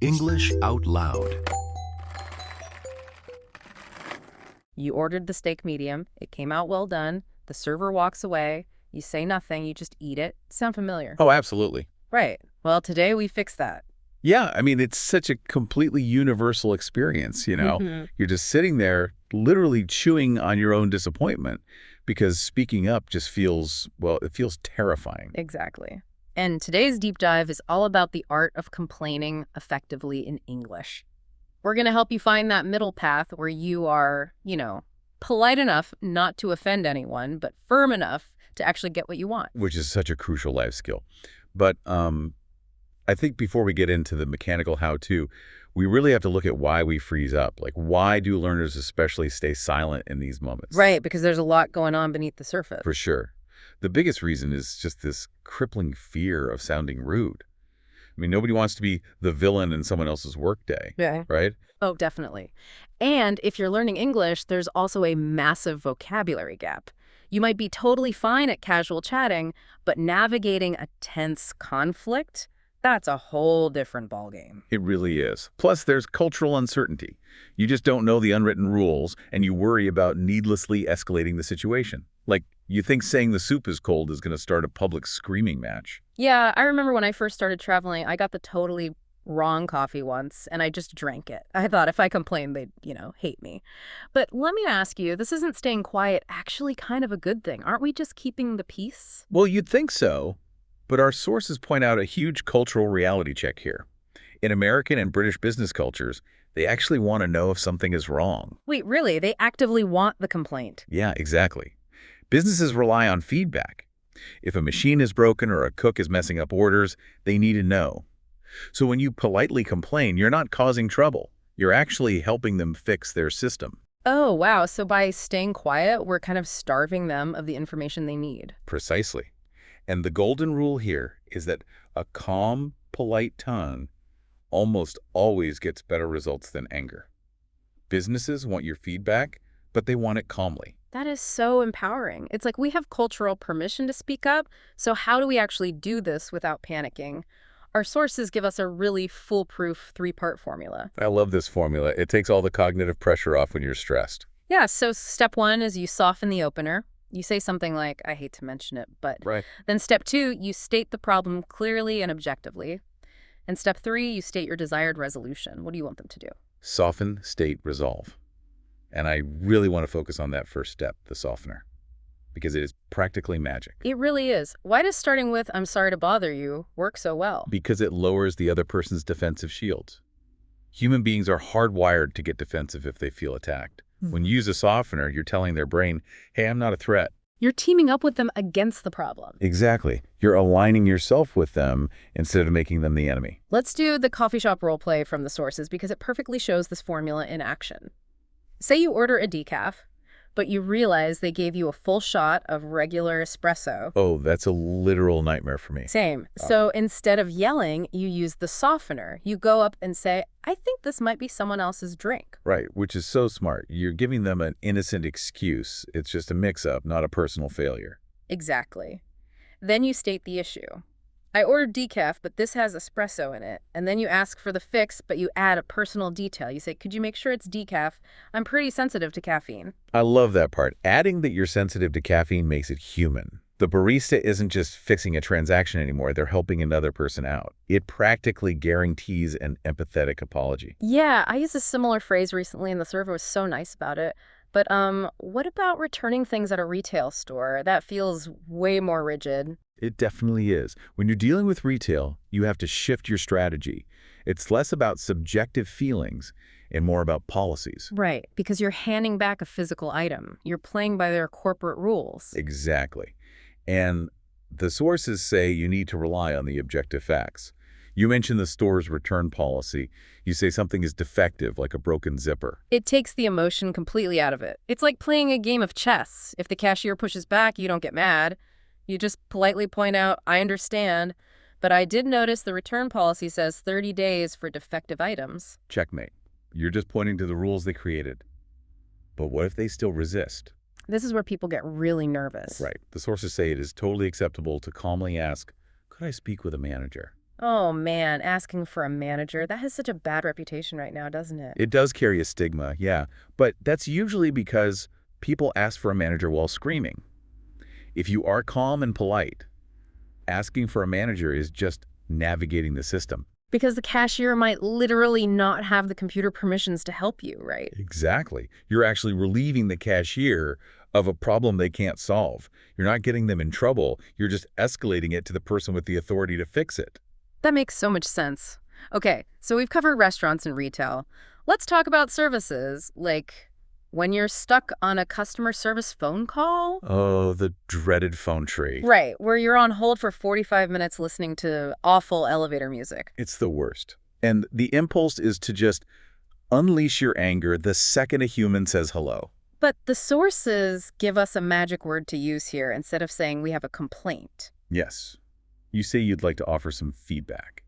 English out loud. You ordered the steak medium. It came out well done. The server walks away. You say nothing. You just eat it. Sound familiar? Oh, absolutely. Right. Well, today we fix that. Yeah, I mean, it's such a completely universal experience, you know? Mhm. You're just sitting there literally chewing on your own disappointment because speaking up just feels, well, it feels terrifying. Exactly. And today's deep dive is all about the art of complaining effectively in English. We're going to help you find that middle path where you are, polite enough not to offend anyone, but firm enough to actually get what you want. Which is such a crucial life skill. But I think before we get into the mechanical how-to, we really have to look at why we freeze up. Like, why do learners especially stay silent in these moments? Right, because there's a lot going on beneath the surface. For sure. The biggest reason is just this crippling fear of sounding rude. I mean, nobody wants to be the villain in someone else's workday, Yeah. right? Oh, definitely. And if you're learning English, there's also a massive vocabulary gap. You might be totally fine at casual chatting, but navigating a tense conflict, that's a whole different ballgame. It really is. Plus, there's cultural uncertainty. You just don't know the unwritten rules, and you worry about needlessly escalating the situation. Like, you think saying the soup is cold is going to start a public screaming match. Yeah, I remember when I first started traveling, I got the totally wrong coffee once, and I just drank it. I thought if I complained, they'd, hate me. But let me ask you, this isn't staying quiet actually kind of a good thing? Aren't we just keeping the peace? Well, you'd think so, but our sources point out a huge cultural reality check here. In American and British business cultures, they actually want to know if something is wrong. Wait, really? They actively want the complaint? Yeah, exactly. Businesses rely on feedback. If a machine is broken or a cook is messing up orders, they need to know. So when you politely complain, you're not causing trouble. You're actually helping them fix their system. Oh, wow. So by staying quiet, we're kind of starving them of the information they need. Precisely. And the golden rule here is that a calm, polite tone almost always gets better results than anger. Businesses want your feedback, but they want it calmly. That is so empowering. It's like we have cultural permission to speak up, so how do we actually do this without panicking? Our sources give us a really foolproof three-part formula. I love this formula. It takes all the cognitive pressure off when you're stressed. Yeah, so step 1 is you soften the opener. You say something like, I hate to mention it, but... Right. Then step 2, you state the problem clearly and objectively. And step 3, you state your desired resolution. What do you want them to do? Soften, state, resolve. And I really want to focus on that first step, the softener, because it is practically magic. It really is. Why does starting with, I'm sorry to bother you, work so well? Because it lowers the other person's defensive shields. Human beings are hardwired to get defensive if they feel attacked. When you use a softener, you're telling their brain, hey, I'm not a threat. You're teaming up with them against the problem. Exactly. You're aligning yourself with them instead of making them the enemy. Let's do the coffee shop role play from the sources because it perfectly shows this formula in action. Say you order a decaf, but you realize they gave you a full shot of regular espresso. Oh, that's a literal nightmare for me. Same. So instead of yelling, you use the softener. You go up and say, I think this might be someone else's drink. Right, which is so smart. You're giving them an innocent excuse. It's just a mix-up, not a personal failure. Exactly. Then you state the issue. I ordered decaf, but this has espresso in it. And then you ask for the fix, but you add a personal detail. You say, could you make sure it's decaf? I'm pretty sensitive to caffeine. I love that part. Adding that you're sensitive to caffeine makes it human. The barista isn't just fixing a transaction anymore. They're helping another person out. It practically guarantees an empathetic apology. Yeah, I used a similar phrase recently, and the server was so nice about it. But what about returning things at a retail store? That feels way more rigid. It definitely is. When you're dealing with retail, you have to shift your strategy. It's less about subjective feelings and more about policies. Right, because you're handing back a physical item. You're playing by their corporate rules. Exactly. And the sources say you need to rely on the objective facts. You mentioned the store's return policy. You say something is defective, like a broken zipper. It takes the emotion completely out of it. It's like playing a game of chess. If the cashier pushes back, you don't get mad. You just politely point out, I understand, but I did notice the return policy says 30 days for defective items. Checkmate. You're just pointing to the rules they created. But what if they still resist? This is where people get really nervous. Right. The sources say it is totally acceptable to calmly ask, could I speak with a manager? Oh man, asking for a manager, that has such a bad reputation right now, doesn't it? It does carry a stigma, yeah, but that's usually because people ask for a manager while screaming. If you are calm and polite, asking for a manager is just navigating the system. Because the cashier might literally not have the computer permissions to help you, right? Exactly. You're actually relieving the cashier of a problem they can't solve. You're not getting them in trouble. You're just escalating it to the person with the authority to fix it. That makes so much sense. Okay, so we've covered restaurants and retail. Let's talk about services, like when you're stuck on a customer service phone call. Oh, the dreaded phone tree. Right, where you're on hold for 45 minutes listening to awful elevator music. It's the worst. And the impulse is to just unleash your anger the second a human says hello. But the sources give us a magic word to use here instead of saying we have a complaint. Yes. You say you'd like to offer some feedback.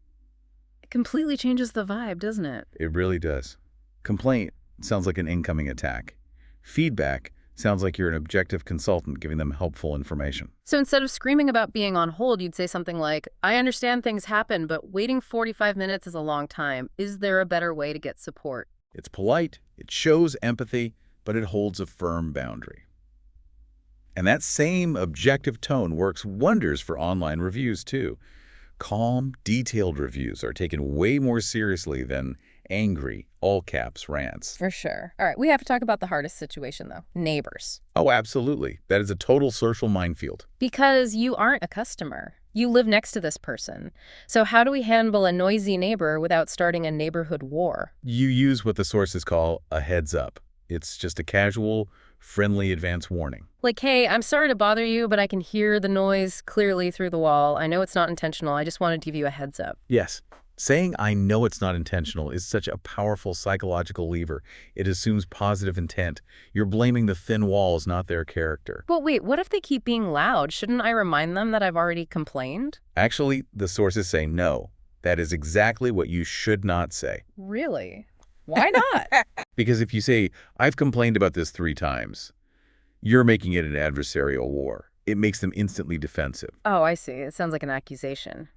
It completely changes the vibe, doesn't it? It really does. Complaint sounds like an incoming attack. Feedback sounds like you're an objective consultant giving them helpful information. So instead of screaming about being on hold, you'd say something like, I understand things happen, but waiting 45 minutes is a long time. Is there a better way to get support? It's polite, it shows empathy, but it holds a firm boundary. And that same objective tone works wonders for online reviews, too. Calm, detailed reviews are taken way more seriously than angry, all-caps rants. For sure. All right, we have to talk about the hardest situation, though. Neighbors. Oh, absolutely. That is a total social minefield. Because you aren't a customer. You live next to this person. So how do we handle a noisy neighbor without starting a neighborhood war? You use what the sources call a heads up. It's just a casual, friendly advance warning. Like, hey, I'm sorry to bother you, but I can hear the noise clearly through the wall. I know it's not intentional. I just wanted to give you a heads up. Yes. Saying I know it's not intentional is such a powerful psychological lever. It assumes positive intent. You're blaming the thin walls, not their character. But wait, what if they keep being loud? Shouldn't I remind them that I've already complained? Actually, the sources say no. That is exactly what you should not say. Really? Why not? Because if you say, I've complained about this 3 times, you're making it an adversarial war. It makes them instantly defensive. Oh, I see. It sounds like an accusation.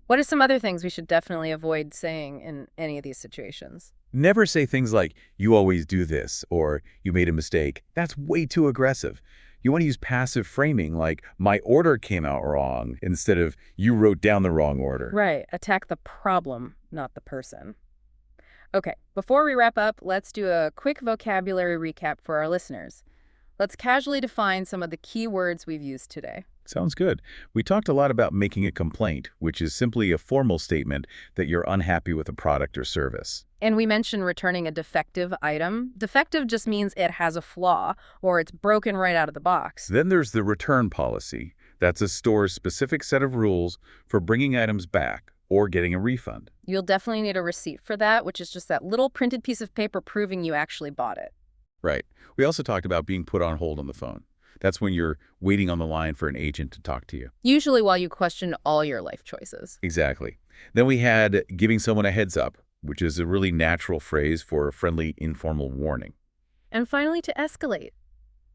What are some other things we should definitely avoid saying in any of these situations? Never say things like, you always do this, or you made a mistake. That's way too aggressive. You want to use passive framing like, my order came out wrong, instead of, you wrote down the wrong order. Right. Attack the problem, not the person. Okay, before we wrap up, let's do a quick vocabulary recap for our listeners. Let's casually define some of the key words we've used today. Sounds good. We talked a lot about making a complaint, which is simply a formal statement that you're unhappy with a product or service. And we mentioned returning a defective item. Defective just means it has a flaw or it's broken right out of the box. Then there's the return policy. That's a store's specific set of rules for bringing items back or getting a refund. You'll definitely need a receipt for that, which is just that little printed piece of paper proving you actually bought it. Right. We also talked about being put on hold on the phone. That's when you're waiting on the line for an agent to talk to you. Usually while you question all your life choices. Exactly. Then we had giving someone a heads up, which is a really natural phrase for a friendly, informal warning. And finally, to escalate.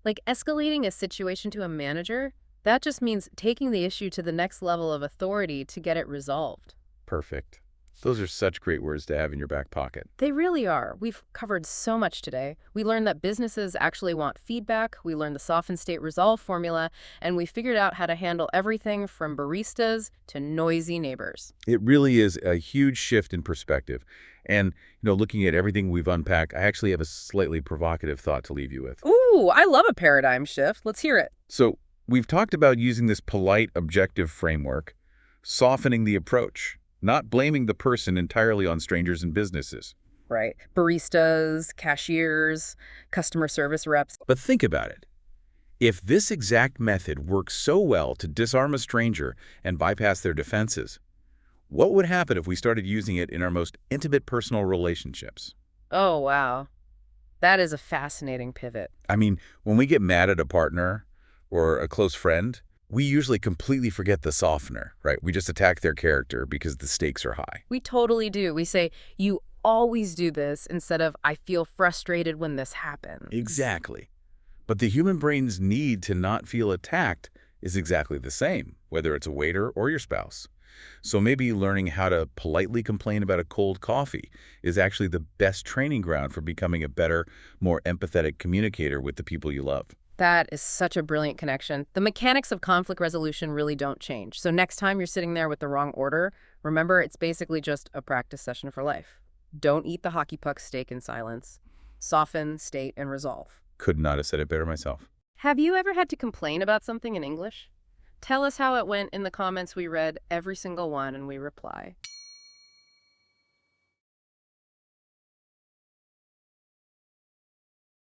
Like escalating a situation to a manager, that just means taking the issue to the next level of authority to get it resolved. Perfect. Those are such great words to have in your back pocket. They really are. We've covered so much today. We learned that businesses actually want feedback. We learned the soften state resolve formula, and we figured out how to handle everything from baristas to noisy neighbors. It really is a huge shift in perspective. And, looking at everything we've unpacked, I actually have a slightly provocative thought to leave you with. Ooh, I love a paradigm shift. Let's hear it. So we've talked about using this polite, objective framework, softening the approach, not blaming the person entirely on strangers and businesses. Right. Baristas, cashiers, customer service reps. But think about it. If this exact method works so well to disarm a stranger and bypass their defenses, what would happen if we started using it in our most intimate personal relationships? Oh, wow. That is a fascinating pivot. I mean, when we get mad at a partner or a close friend, we usually completely forget the softener, right? We just attack their character because the stakes are high. We totally do. We say, you always do this instead of, I feel frustrated when this happens. Exactly. But the human brain's need to not feel attacked is exactly the same, whether it's a waiter or your spouse. So maybe learning how to politely complain about a cold coffee is actually the best training ground for becoming a better, more empathetic communicator with the people you love. That is such a brilliant connection. The mechanics of conflict resolution really don't change. So next time you're sitting there with the wrong order, remember it's basically just a practice session for life. Don't eat the hockey puck steak in silence. Soften, state, and resolve. Could not have said it better myself. Have you ever had to complain about something in English? Tell us how it went in the comments. We read every single one and we reply.